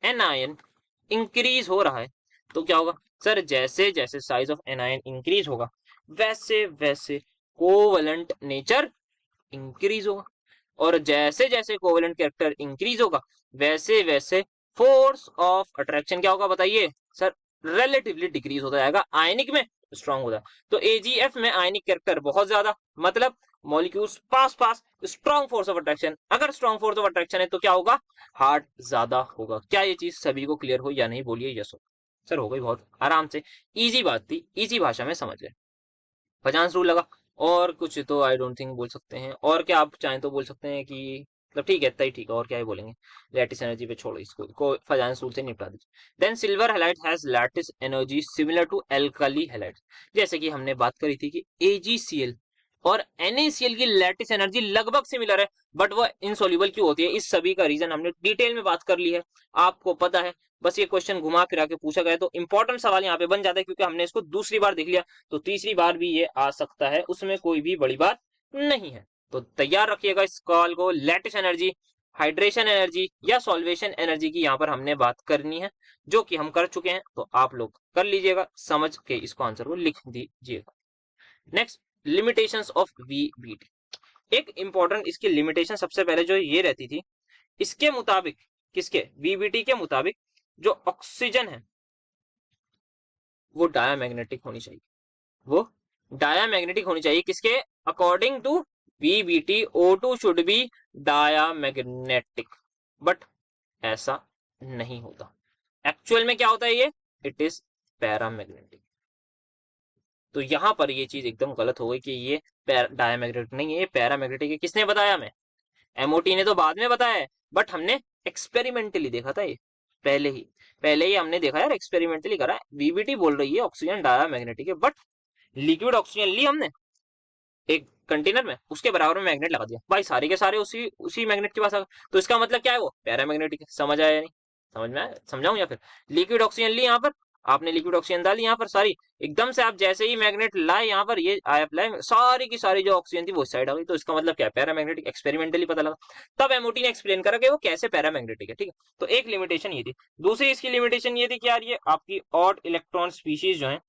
एनायन इंक्रीज हो रहा है तो क्या होगा सर, जैसे जैसे साइज ऑफ एनायन इंक्रीज होगा वैसे वैसे कोवलेंट नेचर इंक्रीज होगा, और जैसे जैसे कोवलेंट कैरेक्टर इंक्रीज होगा वैसे वैसे फोर्स ऑफ अट्रैक्शन क्या होगा बताइए सर, रिलेटिवली डिक्रीज होता जाएगा, आयनिक में स्ट्रांग होता है। तो एजीएफ में आयनिक कैरेक्टर बहुत ज्यादा, मतलब molecules pass pass, strong force of attraction, अगर स्ट्रॉन्ग फोर्स ऑफ अट्रैक्शन है तो क्या होगा, हार्ड ज्यादा होगा। क्या ये चीज सभी को क्लियर हो या नहीं, बोलिए यस हो। सर हो गई, बहुत आराम से, इजी बात थी, इजी भाषा में समझ गए, पचास रूल लगा। और कुछ तो आई डोंट थिंक बोल सकते हैं, और क्या आप चाहें तो बोल सकते हैं कि मतलब ठीक है, तय ठीक है, और क्या ही बोलेंगे, लैटिस एनर्जी पे छोड़ो इसको, को फजांस रूल से निपटा दीजिए। Then silver halide has lattice energy similar to alkali halide, जैसे कि हमने बात करी थी कि AgCl और NaCl की लैटिस एनर्जी लगभग सिमिलर है, बट वह इनसोल्यूबल क्यों होती है, इस सभी का रीजन हमने डिटेल में बात कर ली है, आपको पता है। बस ये क्वेश्चन घुमा फिरा के पूछा गया तो इंपॉर्टेंट सवाल यहाँ पे बन जाता है, क्योंकि हमने इसको दूसरी बार देख लिया, तो तीसरी बार भी ये आ सकता है, उसमें कोई भी बड़ी बात नहीं है। तो तैयार रखिएगा इस कॉल को, लैटिस एनर्जी, हाइड्रेशन एनर्जी या सॉल्वेशन एनर्जी की यहाँ पर हमने बात करनी है, जो कि हम कर चुके हैं, तो आप लोग कर लीजिएगा, समझ के इसको आंसर को लिख दीजिएगा। Next, limitations of VBT। एक इंपॉर्टेंट इसकी लिमिटेशन सबसे पहले जो ये रहती थी, इसके मुताबिक, किसके, VBT के मुताबिक जो ऑक्सीजन है वो डायामैग्नेटिक होनी चाहिए, वो डायामैग्नेटिक होनी चाहिए, किसके according to VBT O2 should be diamagnetic, but ऐसा नहीं होता, एक्चुअल में क्या होता है ये, इट इज पैरामैग्नेटिक। तो यहां पर ये चीज एकदम गलत हो गई कि ये डायामैग्नेटिक नहीं है, ये पैरामैग्नेटिक है। किसने बताया हमें, MOT ने तो बाद में बताया है, बट हमने एक्सपेरिमेंटली देखा था ये, पहले ही हमने देखा यार, एक्सपेरिमेंटली करा है। VBT बोल रही है ऑक्सीजन डायामैग्नेटिक है, बट लिक्विड ऑक्सीजन ली हमने एक कंटेनर में, उसके बराबर में मैग्नेट लगा दिया, भाई सारे के सारे उसी उसी मैग्नेट के पास आ गए, तो इसका मतलब क्या है, वो पैरामैग्नेटिक है। समझ आया या नहीं, समझ में आया, समझाऊं या फिर, लिक्विड ऑक्सीजन ली यहाँ पर, आपने लिक्विड ऑक्सीजन डाली यहाँ पर सारी, एकदम से आप जैसे ही मैग्नेट लाए यहाँ पर, ये आया अप्लाई, सारी की सारी जो ऑक्सीजन थी वो साइड आ गई, तो इसका मतलब क्या है, पैरामैग्नेटिक, एक्सपेरिमेंटली पता लगा। तब MOT ने एक्सप्लेन करा कि वो कैसे पैरामैग्नेटिक है, ठीक है। तो एक लिमिटेशन ये थी। दूसरी इसकी लिमिटेशन ये थी कि यार ये आपकी ऑड इलेक्ट्रॉन स्पीशीज जो है,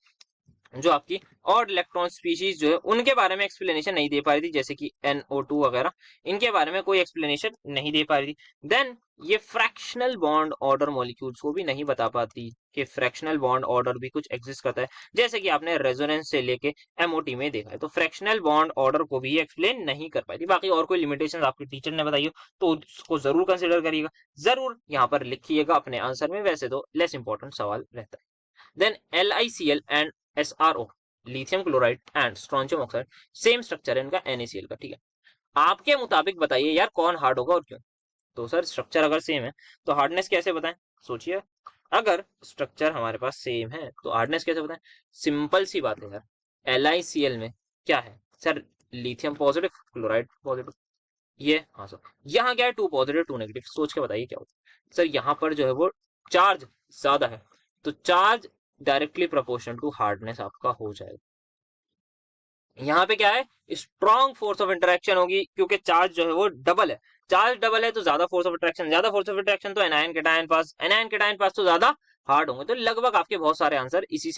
जो आपकी ऑड इलेक्ट्रॉन स्पीशीज जो है उनके बारे में एक्सप्लेनेशन नहीं दे पा रही थी, जैसे कि NO2 वगैरह, इनके बारे में कोई एक्सप्लेनेशन नहीं दे पा रही थी। देन ये फ्रैक्शनल बॉन्ड ऑर्डर मॉलिक्यूल्स को भी नहीं बता पाती कि फ्रैक्शनल बॉन्ड ऑर्डर भी कुछ एग्जिस्ट करता है, जैसे कि आपने रेजोनेंस से लेके MOT में देखा है, तो फ्रैक्शनल बॉन्ड ऑर्डर को भी एक्सप्लेन नहीं कर पाई थी। बाकी और कोई लिमिटेशन आपके टीचर ने बताई हो तो उसको जरूर कंसिडर करिएगा, जरूर यहाँ पर लिखिएगा अपने आंसर में, वैसे तो लेस इंपॉर्टेंट सवाल रहता है। Then LiCl and SRO, lithium chloride and strontium oxide, same structure है इनका NaCl का, ठीक है। आपके मुताबिक बताइए यार कौन हार्ड होगा और क्यों। तो सर स्ट्रक्चर अगर सेम है तो हार्डनेस कैसे बताएं, सोचिए, अगर स्ट्रक्चर हमारे पास सेम है तो हार्डनेस कैसे बताएं, सिंपल सी बात है यार, LiCl में क्या है sir, lithium positive chloride positive, ये हाँ सर, यहाँ क्या है, 2 पॉजिटिव 2 नेगेटिव, सोच के बताइए क्या होता है सर, यहाँ पर जो है वो चार्ज ज्यादा है, तो charge directly proportional to hardness आपका हो जाएगा। यहाँ पे क्या है, स्ट्रॉन्ग फोर्स ऑफ इंटरेक्शन होगी, क्योंकि चार्ज जो है वो डबल है, चार्ज डबल है तो ज्यादा फोर्स ऑफ अट्रैक्शन, ज्यादा फोर्स ऑफ अट्रैक्शन तो एनायन कैटायन पास तो ज्यादा हार्ड होंगे। तो लगभग आपके बहुत सारे आंसर इसी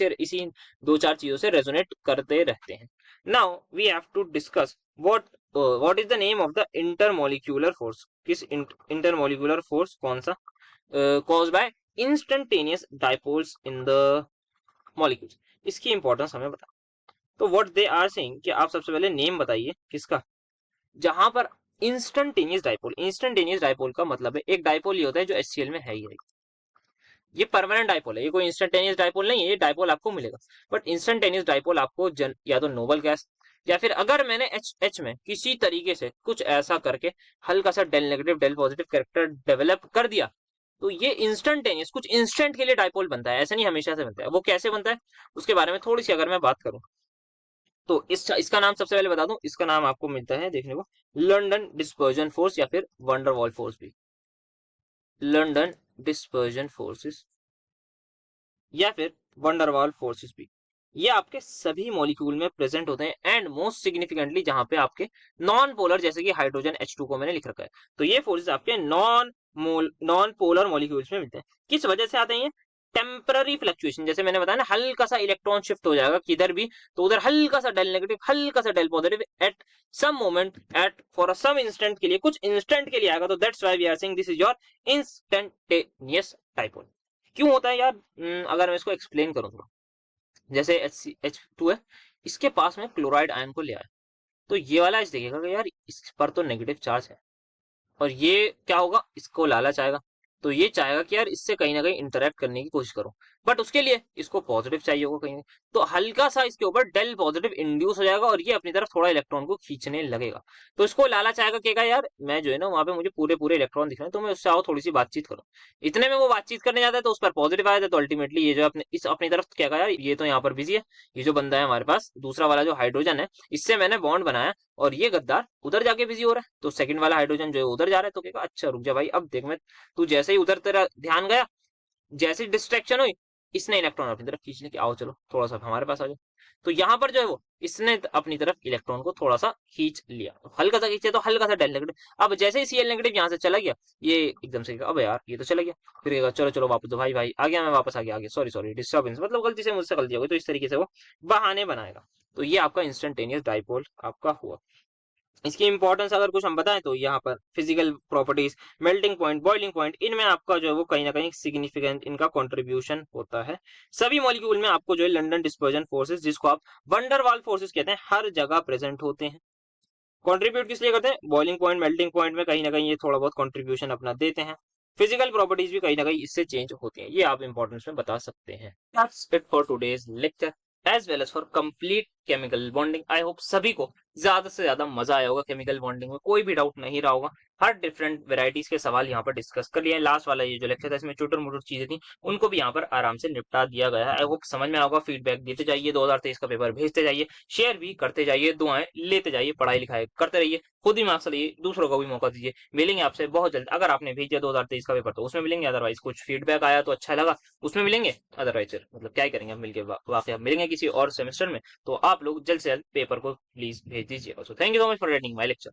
2-4 चीजों से रेजोनेट करते रहते हैं। Now we have to discuss what is the name of the intermolecular force, किस इंटरमोलिक्यूलर फोर्स कौन सा, caused by instantaneous dipoles in the molecules, इसकी इंपॉर्टेंस हमें बता। तो व्हाट दे आर सेइंग कि आप सबसे पहले नेम बताइए किसका, जहां पर इंस्टेंटेनियस डाइपोल का मतलब है, एक डाइपोल ये होता है जो HCl में है ही है, ये परमानेंट डाइपोल है, ये कोई इंस्टेंटेनियस डाइपोल नहीं है, ये डाइपोल आपको मिलेगा, बट इंस्टेंटेनियस डाइपोल आपको या तो नोबल गैस, या फिर अगर मैंने H में किसी तरीके से कुछ ऐसा करके हल्का सा delta negative delta positive character develop कर दिया, तो ये इंस्टेंटेनियस कुछ इंस्टेंट के लिए डाइपोल बनता है, ऐसा नहीं हमेशा से बनता है। वो कैसे बनता है उसके बारे में थोड़ी सी अगर मैं बात करूं, तो इसका नाम सबसे पहले बता दूं, इसका नाम आपको मिलता है देखने को, लंदन डिस्पर्जन फोर्स या फिर वंडरवॉल फोर्स भी, लंदन डिस्पर्जन फोर्सेस या फिर वंडरवॉल फोर्सेस भी, ये आपके सभी मॉलिक्यूल में प्रेजेंट होते हैं, एंड मोस्ट सिग्निफिकेंटली जहां पे आपके नॉन पोलर, जैसे कि हाइड्रोजन H2 को मैंने लिख रखा है, तो ये फोर्सेस आपके नॉन पोलर मॉलिक्यूल्स में मिलते हैं। किस वजह से आते हैं ये, टेम्पररी फ्लक्चुएशन, जैसे मैंने बताया ना, हल्का सा इलेक्ट्रॉन शिफ्ट हो जाएगा किधर भी, तो उधर हल्का सा डेल नेगेटिव, हल्का सा delta positive at some moment, at for some instant के लिए, कुछ इंस्टेंट के लिए आएगा। तो that's why we are saying this is your instantaneous dipole. क्यों होता है यार? अगर मैं इसको एक्सप्लेन करूं थोड़ा, जैसे H2 है, इसके पास में क्लोराइड आयन को ले आया, तो ये वाला इस देखिएगा कि यार इस पर तो नेगेटिव चार्ज है, और ये क्या होगा, इसको लालच आएगा, तो ये चाहेगा कि यार इससे कहीं ना कहीं इंटरेक्ट करने की कोशिश करो, बट उसके लिए इसको पॉजिटिव चाहिए होगा कहीं, तो हल्का सा इसके ऊपर डेल पॉजिटिव इंड्यूस हो जाएगा और ये अपनी तरफ थोड़ा इलेक्ट्रॉन को खींचने लगेगा। तो इसको लालच आएगा कि यार मैं जो है ना वहां पे मुझे पूरे पूरे इलेक्ट्रॉन दिख रहे हैं, तो मैं उससे आओ थोड़ी सी बातचीत करो। इतने में वो बातचीत करने जाता है तो उस पर पॉजिटिव आया था, तो अल्टीमेटली ये जो अपने इस अपनी तरफ क्या कहा, यार ये तो यहाँ पर बिजी है, ये जो बंदा है हमारे पास दूसरा वाला जो हाइड्रोजन है, इससे मैंने बॉन्ड बनाया और ये गद्दार उधर जाके बिजी हो रहा है, तो सेकंड वाला हाइड्रोजन जो है उधर जा रहा है, तो कहेगा अच्छा रुक जा भाई, अब देख मैं, तू जैसे ही उधर तेरा ध्यान गया, जैसे डिस्ट्रैक्शन हुई, इसने इलेक्ट्रॉन अपनी तरफ खींचने की, आओ चलो थोड़ा सा हमारे पास आ जाओ, तो यहाँ पर जो है वो इसने अपनी तरफ इलेक्ट्रॉन को थोड़ा सा खींच लिया, हल्का सा खींचे तो हल्का सा डेल नेगेटिव। अब जैसे ही Cl नेगेटिव यहाँ से चला गया, ये एकदम से अब यार ये तो चला गया, फिर कहेगा चलो चलो वापस, तो भाई भाई आ गया, मैं वापस आ गया, सॉरी सॉरी डिस्टर्बेंस, मतलब गलती से मुझसे गलती हो गई, तो इस तरीके से वो बहाने बनाएगा। तो ये आपका इंस्टेंटेनियस डाइपोल आपका हुआ। इसकी इंपॉर्टेंस अगर कुछ हम बताएं तो यहाँ पर physical properties, melting point, boiling point, इनमें आपका जो है वो कहीं ना कहीं सिग्निफिकेंट इनका कंट्रीब्यूशन होता है। सभी मॉलिक्यूल में आपको जो है लंदन डिस्पर्जन फोर्सेस, जिसको आप वंडरवाल फोर्सेस कहते हैं, हर जगह प्रेजेंट होते हैं। कंट्रीब्यूट किस लिए करते हैं? बॉइलिंग पॉइंट, मेल्टिंग पॉइंट में कहीं ना कहीं ये थोड़ा बहुत कंट्रीब्यूशन अपना देते हैं। फिजिकल प्रॉपर्टीज भी कहीं ना कहीं इससे चेंज होती हैं, ये आप इंपॉर्टेंस में बता सकते हैं। That's it for today's lecture as well as for complete chemical bonding. I hope सभी को ज्यादा से ज्यादा मजा आया होगा, केमिकल बॉन्डिंग में कोई भी डाउट नहीं रहा होगा। हर डिफरेंट वेराइटीज के सवाल यहाँ पर डिस्कस कर लिए। लास्ट वाला ये जो लेक्चर था इसमें छोटी मोटी चीजें थी, उनको भी यहाँ पर आराम से निपटा दिया गया है। आई होप समझ में आएगा। फीडबैक देते जाइए, 2023 का पेपर भेजते जाइए, शेयर भी करते जाइए, दुआएं लेते जाइए, पढ़ाई लिखाई करते रहिए, खुद ही मार्क्स लिए, दूसरों को भी मौका दीजिए। मिलेंगे आपसे बहुत जल्द। अगर आपने भेजा 2023 का पेपर तो उसमें मिलेंगे, अदरवाइज कुछ फीडबैक आया तो अच्छा लगा उसमें मिलेंगे, अदरवाइज मतलब क्या ही करेंगे, मिलके वाकई मिलेंगे किसी और सेमेस्टर में। तो आप लोग जल्द से जल्द पेपर को प्लीज भेज दीजिएगा। So thank you so much for attending my lecture.